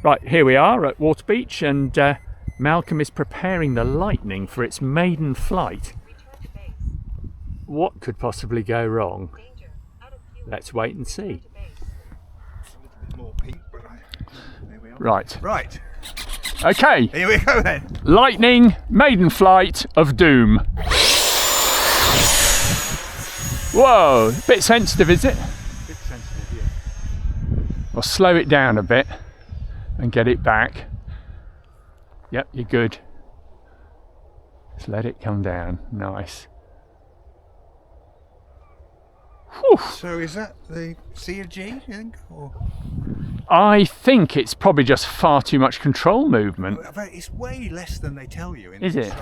Right, here we are at Water Beach, and Malcolm is preparing the Lightning for its maiden flight. What could possibly go wrong? Let's wait and see. Right. Right. Okay. Here we go then. Lightning, maiden flight of doom. Whoa, a bit sensitive, is it? A bit sensitive, yeah. I'll slow it down a bit and get it back. Yep, you're good. Just let it come down. Nice. Whew. So is that the C of G, you think? Or? I think it's probably just far too much control movement. It's way less than they tell you in the Is it?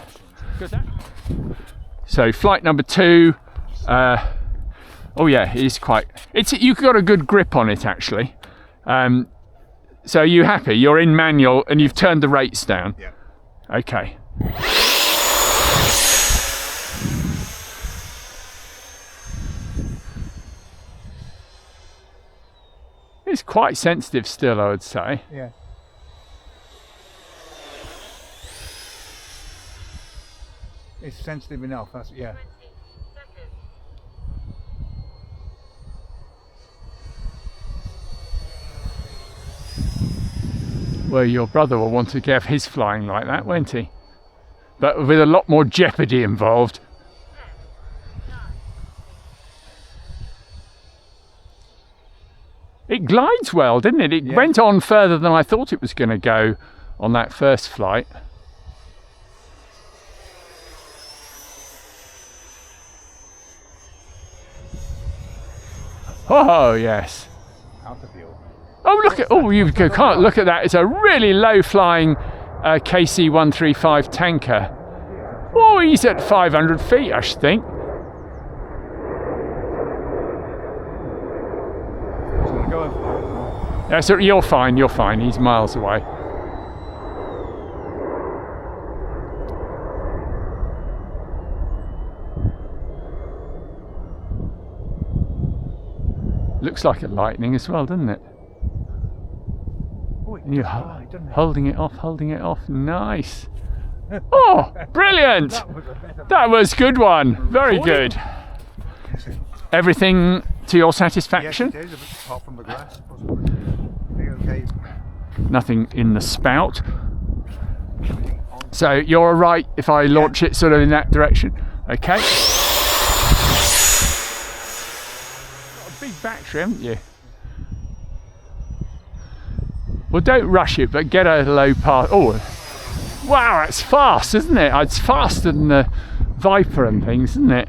instructions. So flight number 2. Oh yeah, it is quite. You've got a good grip on it actually. So are you happy? You're in manual and you've turned the rates down. Yeah. Okay. It's quite sensitive still, I would say. Yeah. It's sensitive enough, that's, yeah. Well, your brother will want to have his flying like that, won't he? But with a lot more jeopardy involved. It glides well, didn't it? It went on further than I thought it was going to go on that first flight. Oh, yes. Out of view. Oh, look at, oh, you can't look at that. It's a really low flying KC-135 tanker. Oh, he's at 500 feet, I should think. Yeah, so you're fine, he's miles away. Looks like a Lightning as well, doesn't it? Oh, And you're holding it off, nice. Oh, brilliant! That was a good one, very good. Everything to your satisfaction? Yes, it is, apart from the grass. Okay. Nothing in the spout. So you're all right if I launch it sort of in that direction? Okay. Got a big battery, haven't you? Well, don't rush it, but get a low pass. Oh, wow, that's fast, isn't it? It's faster than the Viper and things, isn't it?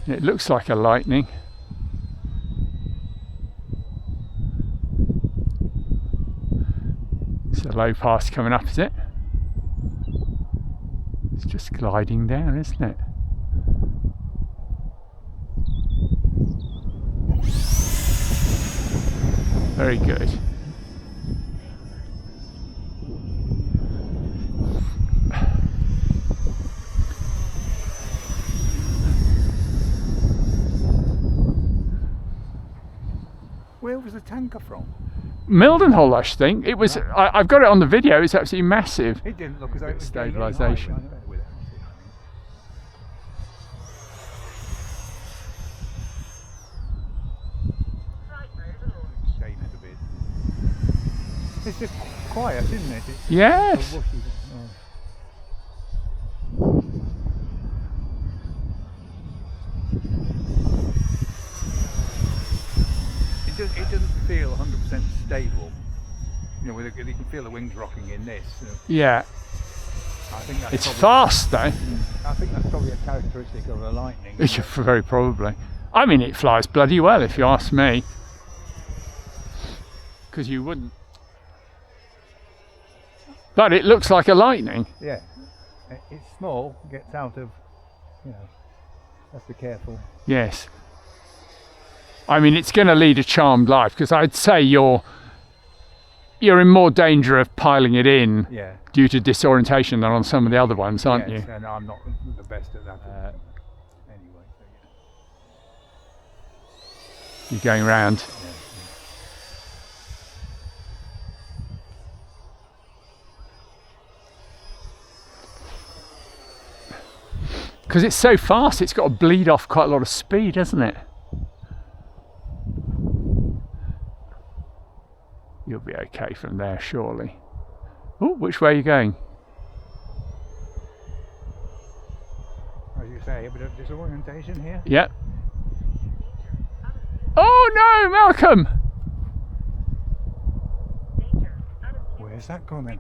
It looks like a Lightning. It's a low pass coming up, is it? It's just gliding down, isn't it? Very good. Where was the tanker from? Mildenhall, I should think. It was. I've got it on the video. It's absolutely massive. It didn't look as though it was Stabilisation. It's just quiet, isn't it? It's Yes. It doesn't feel 100% stable. You know, you can feel the wings rocking in this. Yeah. I think that's It's fast though. I think that's probably a characteristic of a Lightning. Very probably. I mean, it flies bloody well, if you ask me. Because you wouldn't. But it looks like a Lightning. Yeah. It's small, gets out of, you know, have to be careful. Yes. I mean, it's going to lead a charmed life, because I'd say you're in more danger of piling it in due to disorientation than on some of the other ones, aren't you? And I'm not the best at that. Anyway, so You're going round. Because it's so fast, it's got to bleed off quite a lot of speed, hasn't it? You'll be okay from there, surely. Oh, which way are you going? As you say, a bit of disorientation here. Yep. Oh no, Malcolm! Where's that gone then?